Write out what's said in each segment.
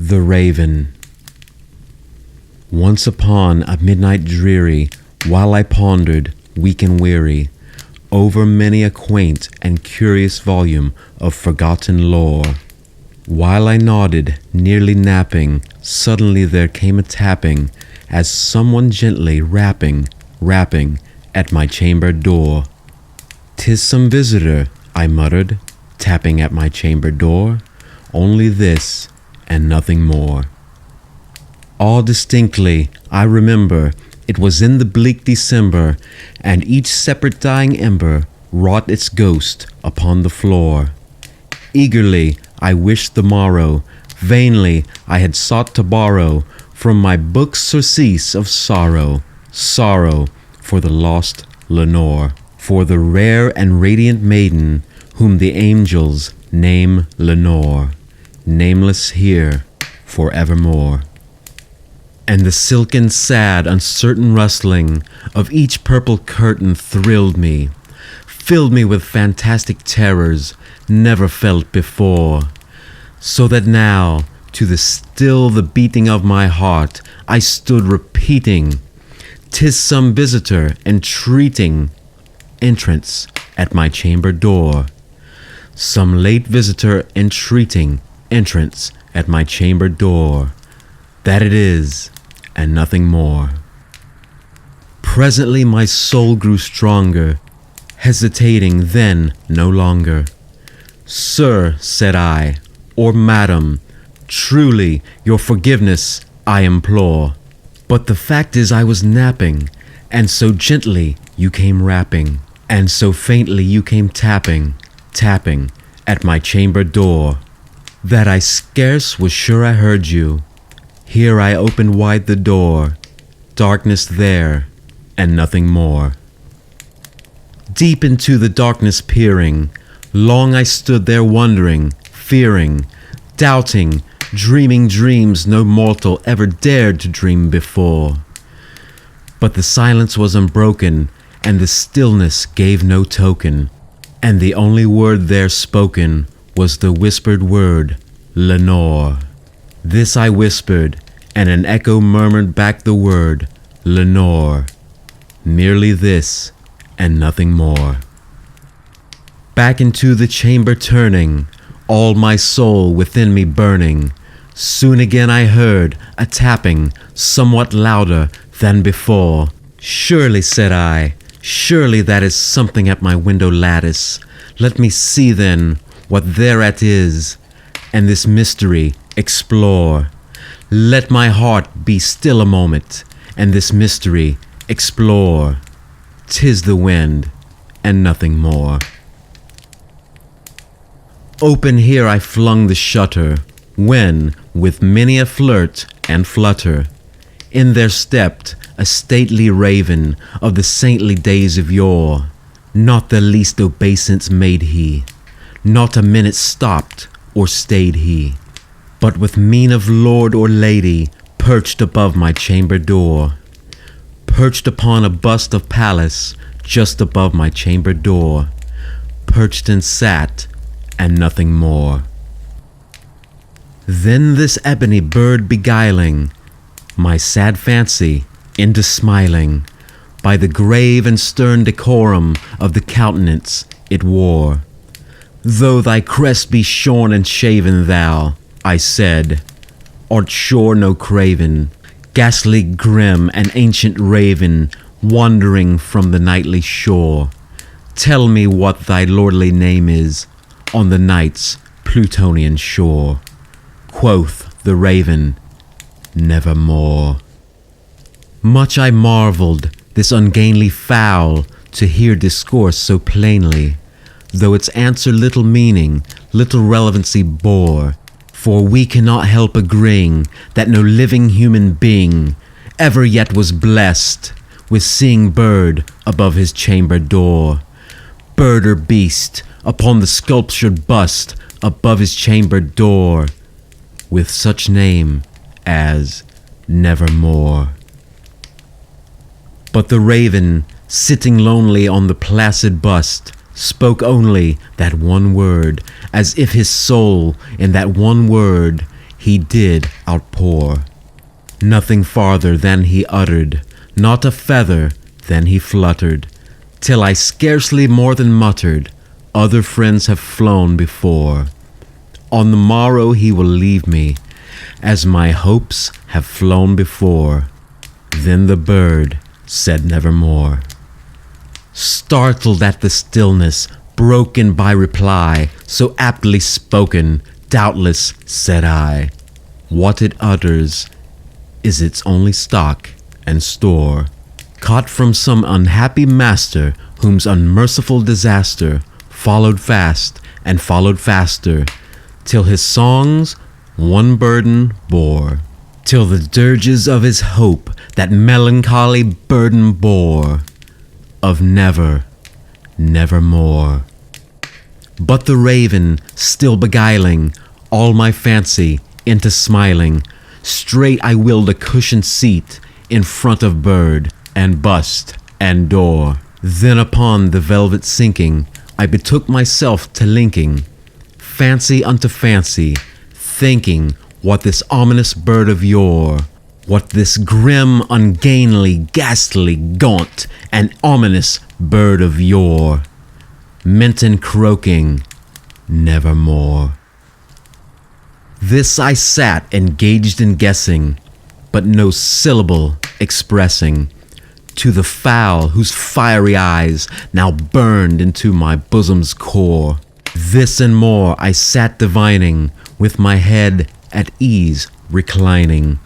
The Raven. Once upon a midnight dreary, while I pondered, weak and weary, over many a quaint and curious volume of forgotten lore, while I nodded, nearly napping, suddenly there came a tapping, as someone gently rapping at my chamber door. "'Tis some visitor," I muttered, tapping at my chamber door. Only this, and nothing more. All distinctly I remember it was in the bleak December, and each separate dying ember wrought its ghost upon the floor. Eagerly I wished the morrow, vainly I had sought to borrow from my book's surcease of sorrow, sorrow for the lost Lenore, for the rare and radiant maiden whom the angels name Lenore, nameless here forevermore. And the silken, sad, uncertain rustling of each purple curtain thrilled me, filled me with fantastic terrors never felt before, so that now, to the beating of my heart, I stood repeating, "'Tis some visitor entreating entrance at my chamber door. Some late visitor entreating entrance at my chamber door. That it is, and nothing more." Presently my soul grew stronger, hesitating then no longer. "Sir," said I, "or madam, truly your forgiveness I implore. But the fact is I was napping, and so gently you came rapping, and so faintly you came tapping at my chamber door, that I scarce was sure I heard you. Here I opened wide the door, darkness there, and nothing more. Deep into the darkness peering, long I stood there wondering, fearing, doubting, dreaming dreams no mortal ever dared to dream before. But the silence was unbroken, and the stillness gave no token, and the only word there spoken was the whispered word, Lenore. This I whispered, and an echo murmured back the word, Lenore. Merely this, and nothing more. Back into the chamber turning, all my soul within me burning, soon again I heard a tapping somewhat louder than before. "Surely," said I, "surely that is something at my window lattice. Let me see then what thereat is, and this mystery explore. Let my heart be still a moment, and this mystery explore. 'Tis the wind, and nothing more." Open here I flung the shutter, when, with many a flirt and flutter, in there stepped a stately raven of the saintly days of yore. Not the least obeisance made he, not a minute stopped or stayed he, but with mien of lord or lady perched above my chamber door, perched upon a bust of Pallas just above my chamber door, perched and sat, and nothing more. Then this ebony bird beguiling my sad fancy into smiling, by the grave and stern decorum of the countenance it wore. "Though thy crest be shorn and shaven, thou," I said, "art sure no craven, ghastly grim and ancient raven, wandering from the nightly shore. Tell me what thy lordly name is on the night's Plutonian shore." Quoth the raven, "Nevermore." Much I marveled this ungainly fowl to hear discourse so plainly, though its answer little meaning, little relevancy bore, for we cannot help agreeing that no living human being ever yet was blessed with seeing bird above his chamber door, bird or beast upon the sculptured bust above his chamber door, with such name as Nevermore. But the raven, sitting lonely on the placid bust, spoke only that one word, as if his soul in that one word he did outpour. Nothing farther than he uttered, not a feather than he fluttered, till I scarcely more than muttered, other friends have flown before. On the morrow he will leave me, as my hopes have flown before. Then the bird said nevermore. Startled at the stillness, broken by reply, so aptly spoken, doubtless, said I, what it utters is its only stock and store, caught from some unhappy master, whom's unmerciful disaster followed fast and followed faster, till his songs one burden bore, till the dirges of his hope that melancholy burden bore, of never, nevermore. But the raven, still beguiling all my fancy into smiling, straight I willed a cushioned seat in front of bird and bust and door. Then upon the velvet sinking, I betook myself to linking fancy unto fancy, thinking what this ominous bird of yore, what this grim, ungainly, ghastly, gaunt, and ominous bird of yore meant in croaking nevermore. This I sat engaged in guessing, but no syllable expressing, to the fowl whose fiery eyes now burned into my bosom's core. This and more I sat divining, with my head at ease reclining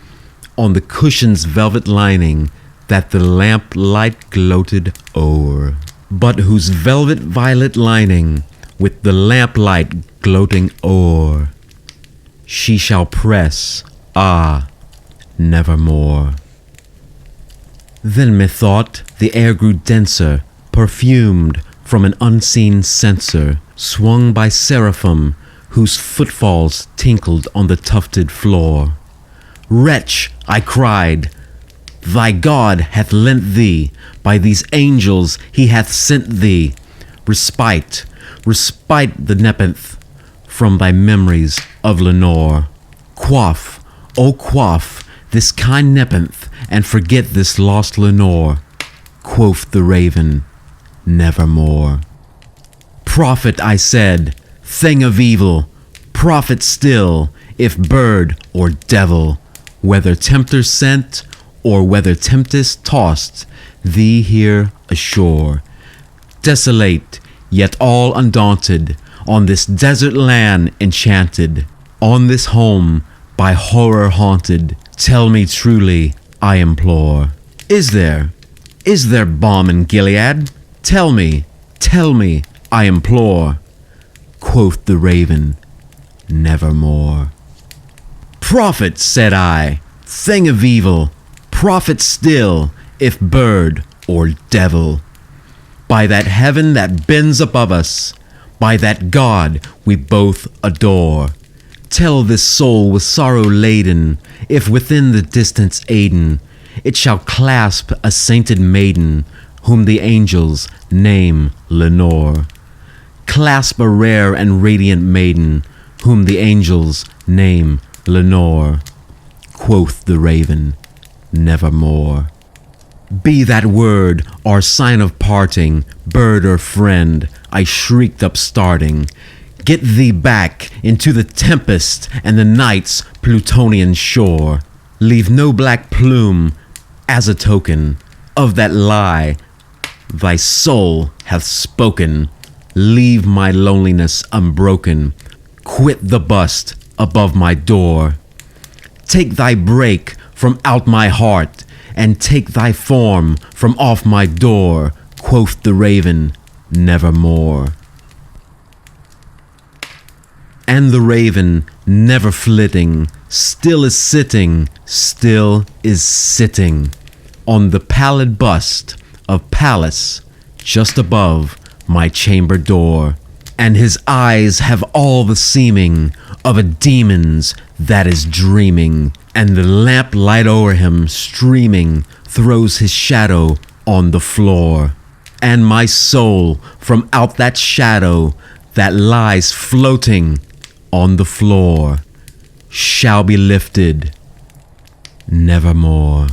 on the cushion's velvet lining that the lamp light gloated o'er, but whose velvet violet lining with the lamplight gloating o'er she shall press, ah, nevermore. Then methought the air grew denser, perfumed from an unseen censer, swung by seraphim whose footfalls tinkled on the tufted floor. Wretch, I cried, thy God hath lent thee, by these angels he hath sent thee, respite, respite the nepenthe from thy memories of Lenore. Quaff, O quaff, this kind nepenthe, and forget this lost Lenore, quoth the raven, nevermore. Prophet, I said, thing of evil, prophet still, if bird or devil, whether tempter sent, or whether tempest tossed thee here ashore, desolate, yet all undaunted, on this desert land enchanted, on this home by horror haunted, tell me truly, I implore, is there balm in Gilead? Tell me, I implore, quoth the raven, nevermore. Prophet, said I, thing of evil, prophet still, if bird or devil, by that heaven that bends above us, by that God we both adore, tell this soul with sorrow laden, if within the distance Aden it shall clasp a sainted maiden, whom the angels name Lenore. Clasp a rare and radiant maiden, whom the angels name Lenore, quoth the raven, nevermore. Be that word or sign of parting, bird or friend, I shrieked upstarting, get thee back into the tempest and the night's Plutonian shore. Leave no black plume as a token of that lie thy soul hath spoken. Leave my loneliness unbroken, quit the bust above my door. Take thy break from out my heart, and take thy form from off my door, quoth the raven, nevermore. And the raven, never flitting, still is sitting on the pallid bust of Pallas just above my chamber door, and his eyes have all the seeming of a demon's that is dreaming, and the lamp light o'er him streaming throws his shadow on the floor, and my soul from out that shadow that lies floating on the floor shall be lifted nevermore.